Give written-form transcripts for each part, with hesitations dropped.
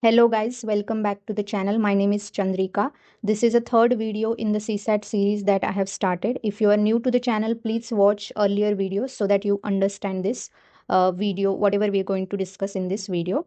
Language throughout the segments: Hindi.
Hello guys, welcome back to the channel. My name is Chandrika. This is a third video in the CSAT series that I have started. If you are new to the channel, please watch earlier videos so that you understand this video, whatever we are going to discuss in this video.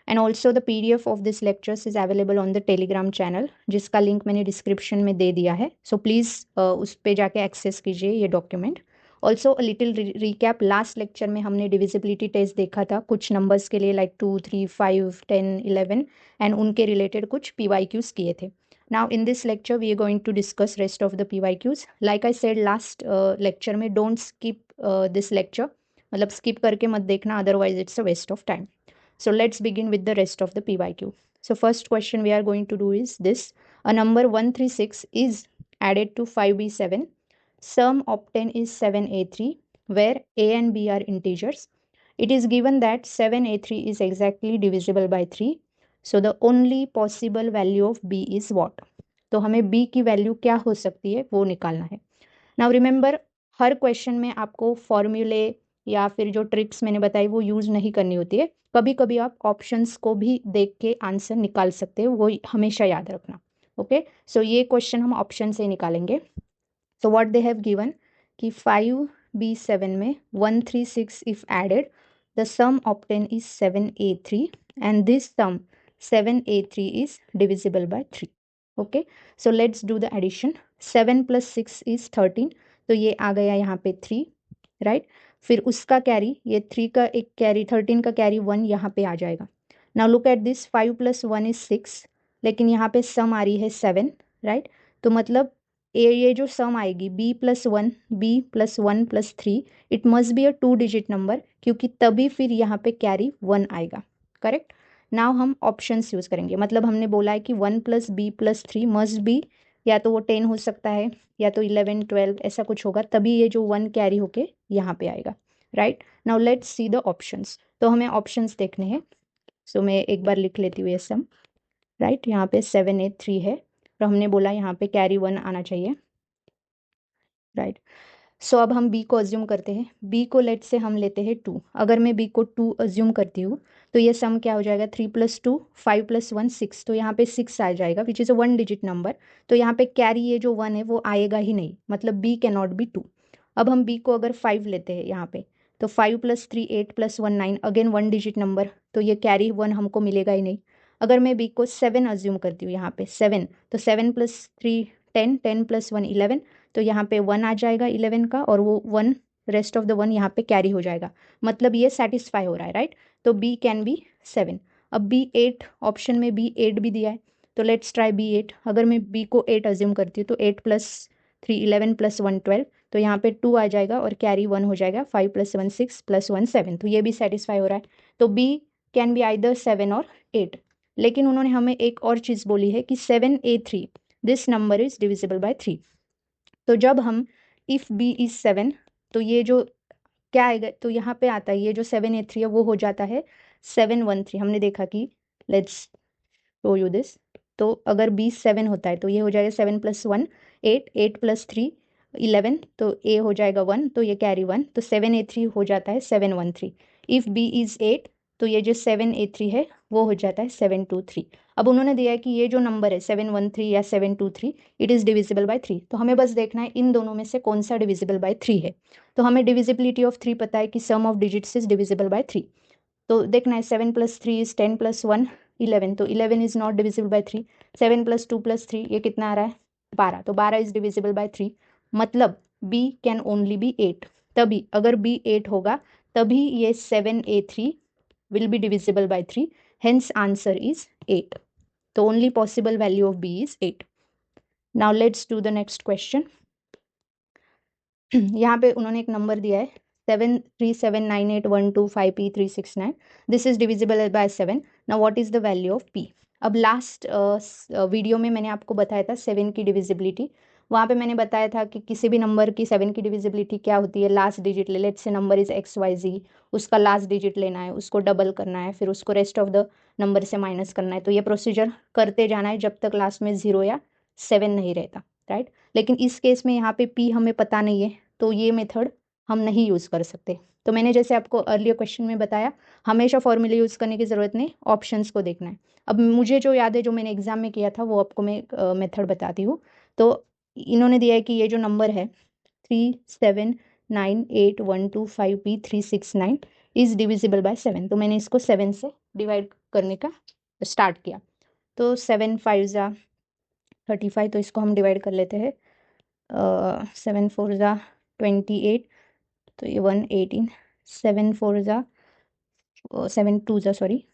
And also the PDF of this lectures is available on the Telegram channel, जिसका link मैंने description में दे दिया है. So please उस पे जाके access कीजिए ये document. Also a little recap, last lecture में हमने डिविजिबिलिटी टेस्ट देखा था कुछ नंबर्स के लिए लाइक 2, 3, 5, 10, 11 एंड उनके रिलेटेड कुछ PYQs किए थे. Now in this lecture we are going to discuss rest of the PYQs. Like I said last lecture में, डोंट स्किप दिस लेक्चर, मतलब स्किप करके मत देखना, otherwise it's a waste of time. So let's begin with the rest of the PYQ. So first question we are going to do is this. A number 136 is added to 5b7. Sum obtained is 7a3, where a and b are integers. It is given that 7a3 is exactly divisible by 3. So the only possible value of b is what? तो हमें b की वैल्यू क्या हो सकती है वो निकालना है. नाउ रिमेंबर, हर क्वेश्चन में आपको फॉर्मूले या फिर जो ट्रिक्स मैंने बताई वो यूज़ नहीं करनी होती है. कभी कभी आप ऑप्शंस को भी देख के आंसर निकाल सकते हो, वो हमेशा याद रखना. ओके, सो ये क्वेश्चन हम ऑप्शन से निकालेंगे. So what they have given कि 5b7 में 136 if added, the sum obtain is 7a3 and this sum 7a3 is divisible by 3. Okay, so let's do the addition. 7 + 6 is 13, तो ये आ गया यहाँ पे 3, राइट. फिर उसका कैरी, ये 3 का एक कैरी, 13 का कैरी 1 यहाँ पे आ जाएगा. Now look at this, 5 + 1 is 6, लेकिन यहाँ पे सम आ रही है 7, राइट. तो मतलब ये जो सम आएगी b + 1, b + 1 + 3, it must be a 2 digit number, क्योंकि तभी फिर यहाँ पे कैरी 1 आएगा. करेक्ट. नाउ हम ऑप्शंस यूज़ करेंगे, मतलब हमने बोला है कि 1 + b + 3 मस्ट बी, या तो वो 10 हो सकता है या तो 11, 12 ऐसा कुछ होगा, तभी ये जो 1 कैरी होके यहाँ पे आएगा. Right. Now let's see the options. तो हमें ऑप्शंस देखने हैं. सो मैं एक बार लिख लेती हूँ ये सम. राइट, यहाँ पे 7a3 है, तो हमने बोला यहाँ पे कैरी 1 आना चाहिए. राइट. सो अब हम b को अज्यूम करते हैं. b को लेट से हम लेते हैं 2. अगर मैं b को 2 अज्यूम करती हूँ तो ये सम क्या हो जाएगा, 3 + 2, 5 + 1, 6, तो यहाँ पे 6 आ जाएगा, which is a 1 digit number. तो यहाँ पे कैरी ये जो 1 है वो आएगा ही नहीं, मतलब b कैन नॉट बी 2. अब हम b को अगर 5 लेते हैं यहाँ पे, तो 5 + 3, 8 + 1, 9, अगेन 1 डिजिट नंबर, तो ये कैरी 1 हमको मिलेगा ही नहीं. अगर मैं b को 7 अज्यूम करती हूँ यहाँ पे 7, तो 7 + 3, 10, 10 + 1, 11, तो यहाँ पे 1 आ जाएगा 11 का, और वो 1, रेस्ट ऑफ द 1 यहाँ पे कैरी हो जाएगा, मतलब ये सेटिस्फाई हो रहा है. राइट. तो b कैन बी 7. अब b 8, ऑप्शन में b 8 भी दिया है, तो लेट्स ट्राई b 8. अगर मैं b को 8 अज्यूम करती हूँ तो 8 + 3, 11 + 1, 12, तो यहाँ पे 2 आ जाएगा और कैरी 1 हो जाएगा. 5 + 1, 6, + 1, 7, तो ये भी सेटिस्फाई हो रहा है. तो b कैन बी आइदर 7 और 8. लेकिन उन्होंने हमें एक और चीज़ बोली है कि 7a3, this number is divisible by 3. तो जब हम इफ़ b इज 7, तो ये जो क्या आएगा, तो यहाँ पे आता है ये जो 7a3 है वो हो जाता है 713. हमने देखा कि, लेट्स शो यू दिस. तो अगर b 7 होता है तो ये हो जाएगा 7 + 1, 8, 8 + 3, 11, तो a हो जाएगा 1, तो ये कैरी 1, तो 7a3 हो जाता है 713. इफ़ b इज 8, तो ये जो 7a3 है वो हो जाता है 723. अब उन्होंने दिया है कि ये जो नंबर है 713 या 723, इट इज़ डिविजिबल बाय 3. तो हमें बस देखना है इन दोनों में से कौन सा डिविजिबल बाय 3 है. तो हमें डिविजिबिलिटी ऑफ 3 पता है कि sum of digits is divisible by 3. तो देखना है 7 + 3 इज 10 + 1, 11, तो 11 इज नॉट डिविजिबल बाय 3. 7 + 2 + 3, ये कितना आ रहा है 12, तो 12 इज डिविजिबल बाय 3. मतलब b कैन ओनली बी 8. तभी अगर b 8 होगा तभी ये 7a3 will be divisible by 3, hence answer is 8. The only possible value of b is 8. Now let's do the next question. यहाँ पे उन्होंने एक नंबर दिया है 73798125369. This is divisible by 7. Now what is the value of p. अब लास्ट वीडियो में मैंने आपको बताया था 7 की डिविजिबिलिटी. वहाँ पे मैंने बताया था कि किसी भी नंबर की 7 की डिविजिबिलिटी क्या होती है, लास्ट डिजिट ले, let's say number is XYZ, उसका लास्ट डिजिट लेना है, उसको डबल करना है, फिर उसको रेस्ट ऑफ द नंबर से माइनस करना है. तो ये प्रोसीजर करते जाना है जब तक लास्ट में 0 या 7 नहीं रहता. राइट. लेकिन इस केस में यहाँ पे p हमें पता नहीं है, तो ये मेथड हम नहीं यूज़ कर सकते। तो मैंने जैसे आपको अर्लियर क्वेश्चन में बताया, हमेशा फॉर्मूले यूज़ करने की ज़रूरत नहीं, ऑप्शंस को देखना है। अब मुझे जो याद है, जो मैंने एग्जाम में किया था, वो आपको मैं मेथड बताती हूँ। तो इन्होंने दिया है कि ये जो नंबर है 3798125369 इज़ डिविजिबल बाय 7। तो मैंने इसको 7 से डिवाइड करने का स्टार्ट किया। तो 7 5 ज़ा 35, तो इसको हम डिवाइड कर लेते हैं। 7 4 ज़ा 28, तो ये 118। 7 4 ज़ा 7 2 ज़ा सॉरी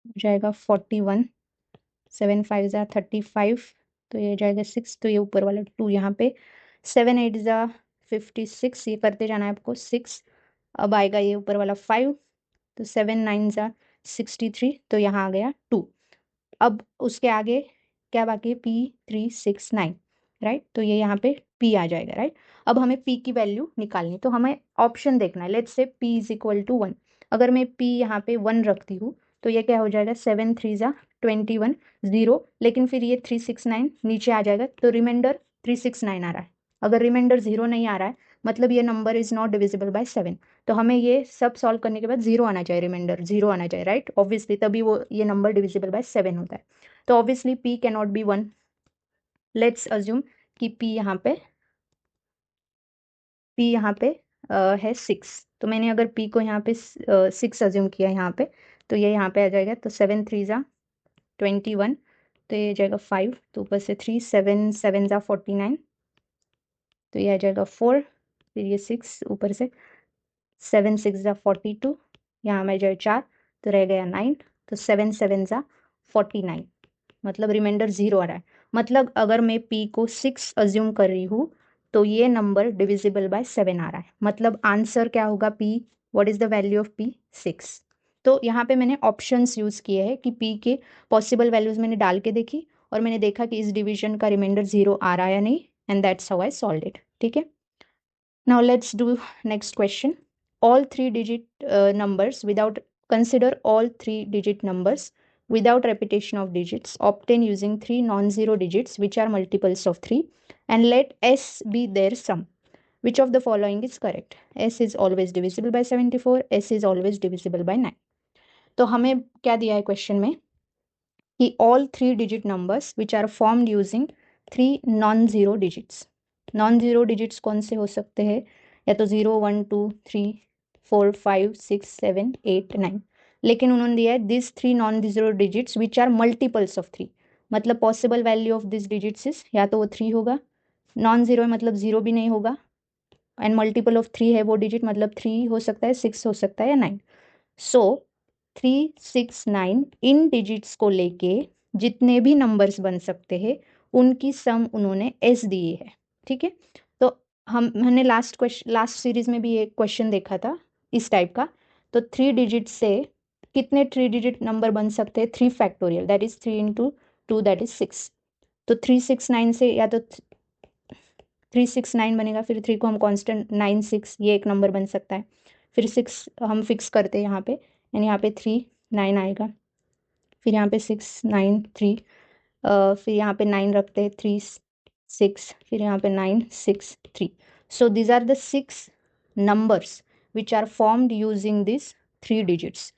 हो जाएगा 41। 7 5 ज़ा 35, तो ये जाएगा 6, तो ये ऊपर वाला 2 यहाँ पे। 7 8 ज़ा 56, ये करते जाना है आपको 6। अब आएगा ये ऊपर वाला 5, तो 7 9 ज़ा 63, तो यहाँ आ गया 2। अब उसके आगे क्या बाकी है, P369, राइट। तो ये यहाँ पे P आ जाएगा, राइट। अब हमें P की वैल्यू निकालनी, तो हमें ऑप्शन देखना है। Let's say P is equal to 1। अगर मैं P यहाँ पे 1 रखती हूँ, तो ये क्या हो जाएगा, 7 3 ज़ा 21 0, लेकिन फिर ये 369 नीचे आ जाएगा, तो रिमाइंडर 369 आ रहा है। अगर रिमाइंडर 0 नहीं आ रहा है, मतलब ये number is not divisible by 7। तो हमें ये सब सॉल्व करने के बाद 0 आना चाहिए, रिमाइंडर 0 आना चाहिए, राइट। ऑब्वियसली तभी वो ये नंबर डिविजिबल बाय 7 होता है। तो obviously P can not be 1। Let's assume कि P यहाँ पे है 6। तो मैंने अगर P को यहाँ पे 6 अज्यूम किया यहाँ पे, तो ये यहाँ पे आ जाएगा। तो 7 3 ज़ा 21, तो ये आ जाएगा 5, तो ऊपर से 3 7 7 ज़ा 49, तो ये आ जाएगा 4, फिर ये 6 ऊपर से 7 6 ज़ा 42, यहाँ में जाए 4, तो रह गया 9, तो 7 7 ज़ा 49, मतलब रिमाइंडर 0 आ रहा है। मतलब अगर मैं P को 6 अज्यूम कर रही हूँ, तो ये नंबर डिविजिबल बाय 7 आ रहा है। मतलब आंसर क्या होगा, P, what is the value of P, 6। तो यहाँ पे मैंने ऑप्शंस यूज किए हैं कि P के पॉसिबल वैल्यूज मैंने डाल के देखी, और मैंने देखा कि इस डिवीजन का रिमाइंडर 0 आ रहा है या नहीं, and that's how I solved it. ठीक है, now let's do next question. All three digit numbers without consider all three digit numbers without repetition of digits obtained using three non-zero digits which are multiples of 3, and let s be their sum. Which of the following is correct? S is always divisible by 74, s is always divisible by 9. तो हमें क्या दिया है क्वेश्चन में कि all three digit numbers which are formed using three non-zero digits. Non-zero digits कौन से हो सकते हैं, या तो 0 1 2 3 4 5 6 7 8 9, लेकिन उन्होंने दिया है this three non zero digits which are multiples of 3। मतलब possible value of this digits is या तो वो 3 होगा, नॉन जीरो मतलब 0 भी नहीं होगा, एंड मल्टीपल ऑफ 3 है वो डिजिट, मतलब 3 हो सकता है, 6 हो सकता है, या 9। सो 3 6 9 इन डिजिट्स को लेके जितने भी नंबर्स बन सकते हैं उनकी सम उन्होंने एस दी है। ठीक है, तो हमने लास्ट सीरीज में भी एक क्वेश्चन देखा था इस टाइप का। तो 3 डिजिट से कितने 3 डिजिट नंबर बन सकते हैं, 3 factorial, that is 3 into 2, that is 6। तो 3 6 9 से या तो 3 6 9 बनेगा, फिर 3 को हम कांस्टेंट 9 6, ये एक नंबर बन सकता है। फिर 6 हम फिक्स करते हैं यहाँ पे, यानी यहाँ पे 3 9 आएगा, फिर यहाँ पे 6 9 3, फिर यहाँ पे 9 रखते हैं, 3 6, फिर यहाँ पे 9 6 3। So these are the 6 numbers which are formed using this 3 digits.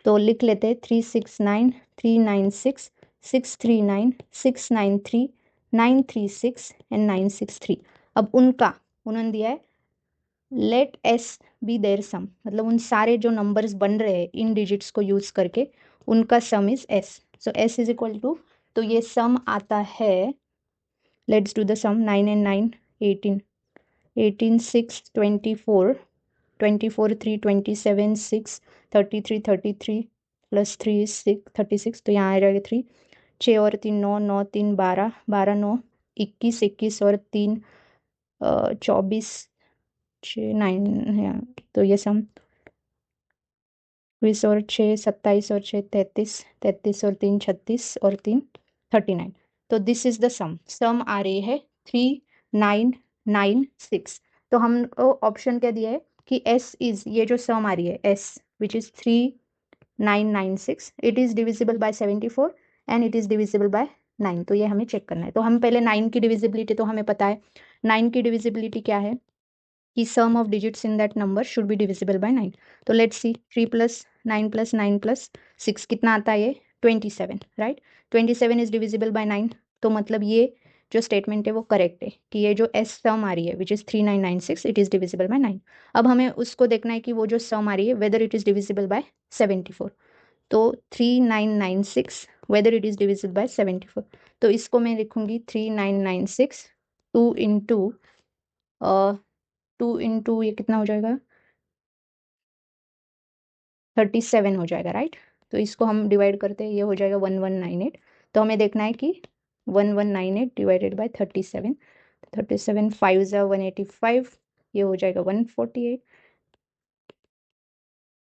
तो लिख लेते हैं 3 6 9 3 9 6 6 3 9 6 9 3 9 3 6 एंड 9 6 3। अब उनका उन्होंने दिया है लेट एस बी देयर सम, मतलब उन सारे जो नंबर्स बन रहे हैं इन डिजिट्स को यूज करके उनका sum is S. So S is equal to, तो ये सम आता है, let's do the sum, 9 and 9 18, 18 6 24, 24 3 27 6 33 33 plus 3 6 36, तो यहाँ आ जाएगा 3, 6 और 3 9, 9 3 12, 12 9 21, 21 और 3 24, 6 9, तो ये सम 20 और 6 27 और 6 33, 33 और 3 36 और 3 39। तो दिस इज द सम आ रही है 3996। तो हम ऑप्शन क्या दिया है कि एस इज, ये जो सम आ रही है S which is 3996, it is divisible by 74 and it is divisible by 9। तो ये हमें चेक करना है। तो हम पहले 9 की डिविजिबिलिटी तो हमें पता है, 9 की डिविजिबिलिटी क्या है, कि sum of digits in that number should be divisible by 9। तो let's see 3 plus 9 plus 9 plus 6 कितना आता है ये 27, राइट। 27 is divisible by 9। तो मतलब ये जो स्टेटमेंट है वो करेक्ट है कि ये जो एस सम आ रही है which is 3996 it is divisible by 9। अब हमें उसको देखना है कि वो जो सम आ रही है whether it is divisible by 74। तो 3996 whether it is divisible by 74। तो इसको मैं लिखूंगी 3996 2 इंटू 2 इंटू ये कितना हो जाएगा 37 हो जाएगा, राइट। तो इसको हम डिवाइड करते हैं, ये हो जाएगा 1198। तो हमें देखना है कि 1198 डिवाइडेड बाय 37। 37 5 ज़ा 185, ये हो जाएगा 148।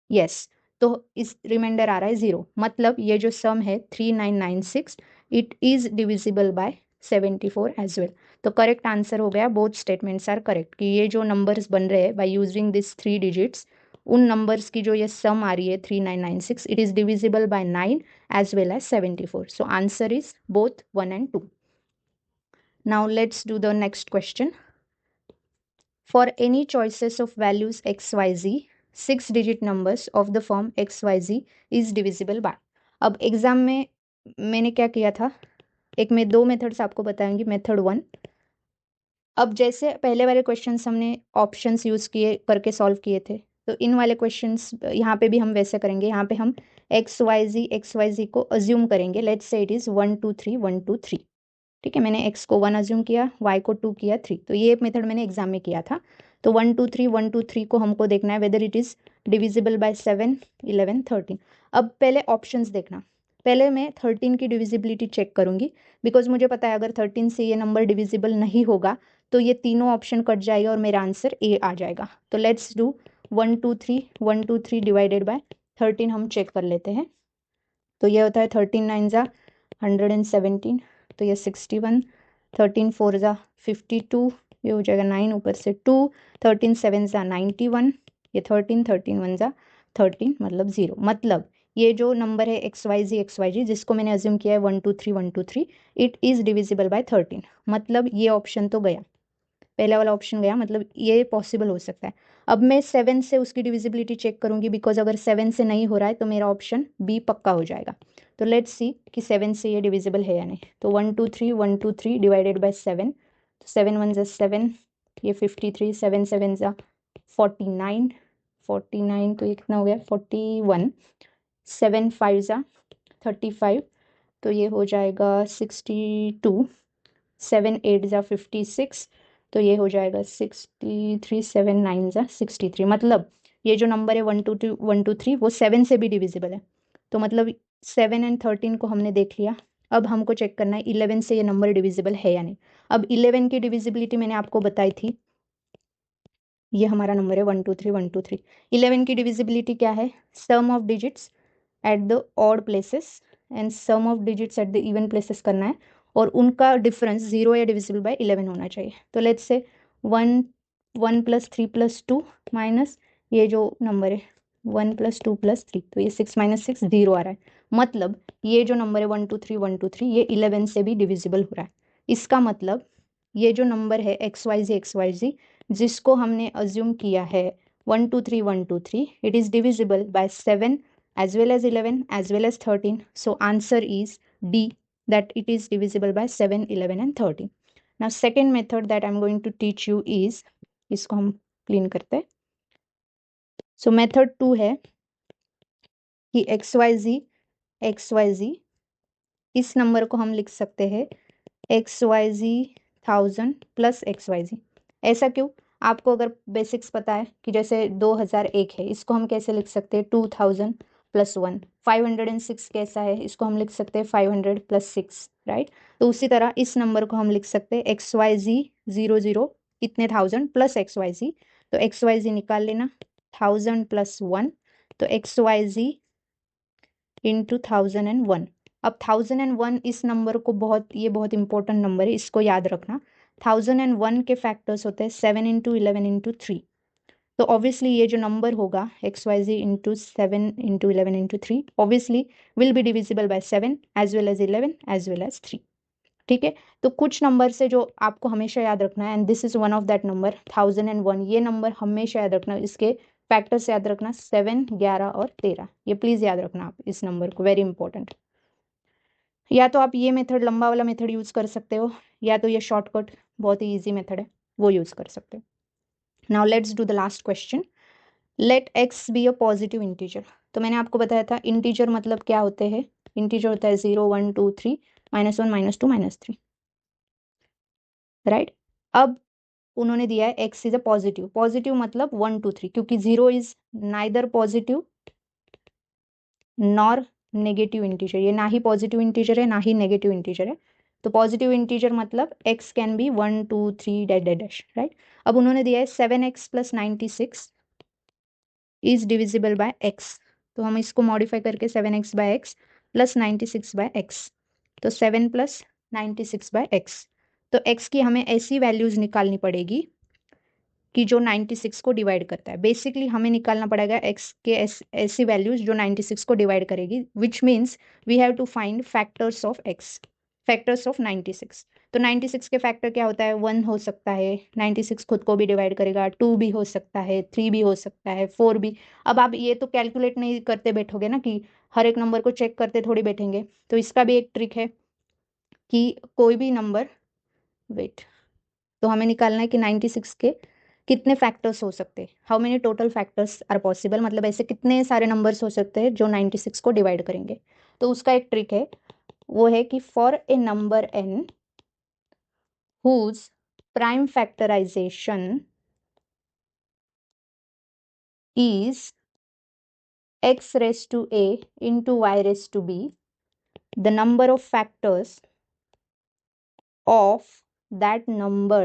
यस। तो इस रिमाइंडर आ रहा है 0, मतलब ये जो सम है 3996 it is divisible by 74 as well. तो करेक्ट आंसर हो गया, बोथ स्टेटमेंट्स आर करेक्ट, कि ये जो नंबर्स बन रहे हैं बाय यूजिंग दिस 3 डिजिट्स, उन नंबर्स की जो ये सम आ रही है 3996 it is divisible by 9 as well as 74। So answer is both 1 and 2। Now let's do the next question. For any choices of values xyz, 6-digit numbers of the form xyz is divisible by। अब एग्जाम में मैंने क्या किया था, एक मैं 2 मेथड्स आपको बताऊंगी। मेथड 1, अब जैसे पहले वाले क्वेश्चंस हमने ऑप्शंस यूज किए करके सॉल्व किए थे, तो इन वाले क्वेश्चंस यहाँ पे भी हम वैसे करेंगे। यहाँ पे हम एक्स वाई जी को अज्यूम करेंगे। Let's say it is 1 2 3 1 2 3। ठीक है, मैंने x को 1 अज्यूम किया, y को 2 किया, 3। तो ये मेथड मैंने एग्जाम में किया था। तो 1 2 3 1 2 3 को हमको देखना है whether it is divisible by 7 11 13। अब पहले ऑप्शंस देखना। पहले मैं 13 की डिविजिबिलिटी चेक करूंगी, बिकॉज मुझे पता है अगर 13 से ये नंबर डिविजिबल नहीं होगा तो ये तीनों ऑप्शन कट जाएगा और मेरा आंसर ए आ जाएगा। तो लेट्स डू 1 2 3 1 2 3 डिवाइडेड बाय 13 हम चेक कर लेते हैं। तो ये होता है 13 9 ज़ा 117, तो ये 61, 13 4 ज़ा 52, ये हो जाएगा 9 ऊपर से 2, 13 7 ज़ा 91, ये 13 13 1 ज़ा 13 मतलब 0। मतलब ये जो नंबर है एक्स वाई जी जिसको मैंने अज्यूम किया है 1 2 3 1 2 3 इट इज़ डिविजिबल बाय 13। मतलब ये ऑप्शन तो गया, पहला वाला ऑप्शन गया, मतलब ये पॉसिबल हो सकता है। अब मैं 7 से उसकी डिविजिबिलिटी चेक करूंगी, बिकॉज अगर 7 से नहीं हो रहा है तो मेरा ऑप्शन बी पक्का हो जाएगा। तो लेट्स सी कि 7 से ये डिविजिबल है या नहीं। तो 1 2 3 1 2 3 डिवाइडेड बाय 7, तो 7 1 ज़ा 7, ये 53, 7 7 ज़ा 49, 49 तो ये कितना हो गया 41, 7 5 ज़ा 35, तो ये हो जाएगा 62, 7 8 ज़ा 56, तो ये हो जाएगा 63, 7 9 ज़ा 63। मतलब ये जो नंबर है 1 2 2 1 2 3 वो 7 से भी डिविजिबल है। तो मतलब 7 and 13 को हमने देख लिया। अब हमको चेक करना है 11 से ये नंबर डिविजिबल है या नहीं। अब 11 की डिविजिबिलिटी मैंने आपको बताई थी, ये हमारा नंबर है 1 2 3 1 2 3। 11 की डिविजिबिलिटी क्या है, sum of digits at the odd places and sum of digits at the even places करना है, और उनका डिफरेंस 0 या डिविजिबल बाय 11 होना चाहिए। तो let's say 1 1 plus 3 plus 2 minus ये जो नंबर है 1 प्लस 2 प्लस 3, तो ये 6 माइनस 6 0 आ रहा है। मतलब ये जो नंबर है 1 2 3 1 2 3 ये 11 से भी डिविजिबल हो रहा है। इसका मतलब ये जो नंबर है एक्स वाई जी जिसको हमने अज्यूम किया है 1 2 3 1 2 3 it is divisible by 7 as well as 11 as well as 13। So answer is D, that it is divisible by 7 11 and 13। Now second method that I'm going to teach you is, इसको हम क्लीन करते हैं। So method 2 है कि एक्स वाई जी इस नंबर को हम लिख सकते हैं एक्स वाई जी 1000 प्लस एक्स वाई जी। ऐसा क्यों, आपको अगर बेसिक्स पता है कि जैसे 2001 है, इसको हम कैसे लिख सकते हैं 2000 प्लस 1। 506 कैसा है, इसको हम लिख सकते हैं 500 प्लस 6, राइट। तो उसी तरह इस नंबर को हम लिख सकते हैं एक्स वाई जी 00 इतने 1000 प्लस एक्स वाई जी। तो एक्स वाई जी निकाल लेना, 1000 प्लस 1, तो एक्स वाई जी इंटू 1001। अब 1001 इस नंबर को ये बहुत इंपॉर्टेंट नंबर है, इसको याद रखना। 1001 के फैक्टर्स होते हैं 7 इंटू 11 इंटू 3। तो ऑब्वियसली ये जो नंबर होगा x y z into 7 into 11 into 3 obviously will be divisible by 7 as well as 11 as well as 3। ठीक है। तो कुछ नंबर से जो आपको हमेशा याद रखना है, and this is one of that number 1001, ये नंबर हमेशा याद रखना, इसके फैक्टर्स याद रखना 7, 11 और 13, ये प्लीज याद रखना आप इस नंबर को, वेरी इंपॉर्टेंट। या तो आप ये मेथड, लंबा वाला मेथड यूज कर सकते हो, या तो ये शॉर्टकट बहुत ही ईजी मेथड है वो यूज कर सकते हो। Now let's do the last question. Let x be a positive integer. तो मैंने आपको बताया था इंटीजर मतलब क्या होते हैं, इंटीजर होता है 0, 1, 2, 3, -1, -2, -3, राइट। अब उन्होंने दिया है x is a positive, positive मतलब 1, 2, 3, क्योंकि 0 is neither positive nor negative integer, ये ना ही पॉजिटिव इंटीजर है ना ही नेगेटिव इंटीजर है। तो पॉजिटिव इंटीजर मतलब x can be 1, 2, 3 dash dash dash, right. अब उन्होंने दिया है 7x + 96 is divisible bye x, तो हम इसको मॉडिफाई करके 7x/x + 96/x, तो 7 + 96/x। तो x की हमें ऐसी वैल्यूज निकालनी पड़ेगी कि जो 96 को डिवाइड करता है। बेसिकली हमें निकालना पड़ेगा x के ऐसी वैल्यूज जो 96 को डिवाइड करेगी, which means we have to find factors of x, factors of 96। तो 96 के फैक्टर क्या होता है, 1 हो सकता है, 96 खुद को भी डिवाइड करेगा, 2 भी हो सकता है, 3 भी हो सकता है, 4 भी। अब आप ये तो कैलकुलेट नहीं करते बैठोगे ना, कि हर एक नंबर को चेक करते थोड़ी बैठेंगे। तो इसका भी एक ट्रिक है कि कोई भी नंबर, वेट, तो हमें निकालना है कि 96 के कितने फैक्टर्स हो सकते हैं, how many total factors are possible, मतलब ऐसे कितने सारे नंबर्स हो सकते हैं जो 96 को डिवाइड करेंगे। तो उसका एक ट्रिक है, वो है कि for a number n whose prime factorization is x raised to a into y raised to b, the number of factors of that number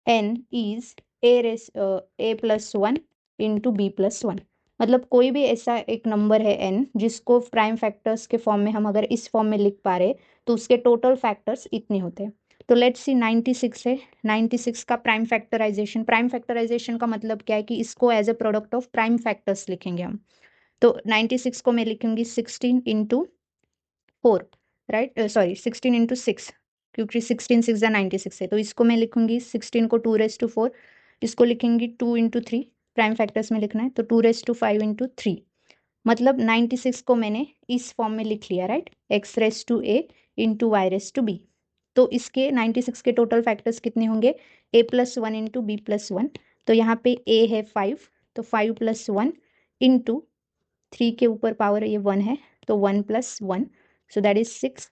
n is a plus 1 into b plus 1। मतलब कोई भी ऐसा एक नंबर है n जिसको प्राइम फैक्टर्स के फॉर्म में हम अगर इस फॉर्म में लिख पा रहे, तो उसके टोटल फैक्टर्स इतने होते हैं। तो लेट्स सी 96 है, 96 का प्राइम फैक्टराइजेशन, प्राइम फैक्टराइजेशन का मतलब क्या है कि इसको as a product of prime factors लिखेंगे हम। तो 96 को मैं लिखूंगी 16 इंटू 4, राइट, सॉरी 16 इंटू 6, क्योंकि 16 6 या 96 है। तो इसको मैं लिखूंगी 16 को 2⁻4, इसको लिखेंगी 2 इंटू 3, प्राइम फैक्टर्स में लिखना है, तो 2⁻5 इंटू 3, मतलब 96 को मैंने इस फॉर्म में लिख लिया, राइट, x⁻a इंटू y⁻b। तो इसके 96 के टोटल फैक्टर्स कितने होंगे, a + 1 इंटू b + 1, तो यहाँ पे a है 5, तो 5 + 1 इंटू 3 के ऊपर पावर ये 1 है, तो 1 + 1, सो दैट इज 6,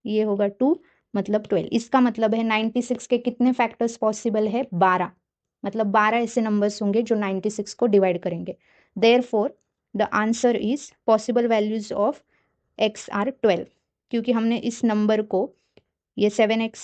ये होगा 2, मतलब 12। इसका मतलब है 96 के कितने फैक्टर्स पॉसिबल है, 12, मतलब 12 ऐसे नंबर्स होंगे जो 96 को डिवाइड करेंगे। Therefore the answer is possible values of x are 12, क्योंकि हमने इस नंबर को, ये 7x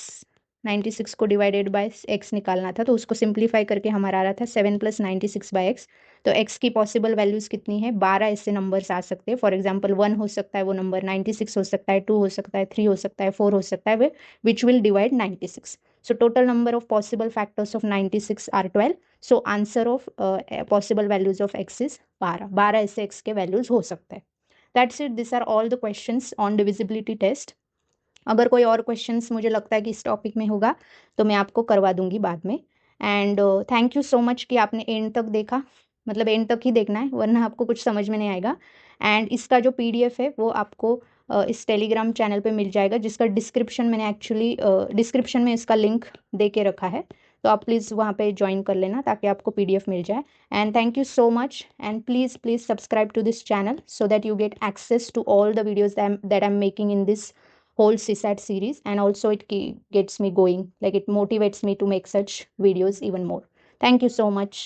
96 को डिवाइडेड बाय x निकालना था, तो उसको सिंप्लीफाई करके हमारा आ रहा था 7 + 96/x। तो x की पॉसिबल वैल्यूज कितनी है, 12 ऐसे नंबर्स आ सकते हैं। फॉर एग्जांपल 1 हो सकता है वो नंबर, 96 हो सकता है, 2 हो सकता है, 3 हो सकता है, 4 हो सकता है, which will divide 96। So total number of possible factors of 96 are 12। So answer of possible values of x is 12, 12 ऐसे x के वैल्यूज हो सकते हैं। That's it, this are all the questions on divisibility test. अगर कोई और क्वेश्चंस मुझे लगता है कि इस टॉपिक में होगा तो मैं आपको करवा दूंगी बाद में। And thank you so much कि आपने एंड तक देखा, मतलब एंड तक ही देखना है वरना आपको कुछ समझ में नहीं आएगा। एंड इसका जो PDF है वो आपको इस टेलीग्राम चैनल पे मिल जाएगा, जिसका डिस्क्रिप्शन मैंने एक्चुअली डिस्क्रिप्शन में इसका लिंक दे के रखा है, तो आप प्लीज़ वहाँ पे ज्वाइन कर लेना ताकि आपको PDF मिल जाए। And thank you so much, and please subscribe to this channel so that you get access to all the videos that I'm making in this whole CSAT series, and also it gets me going, like it motivates me to make such videos even more. Thank you so much.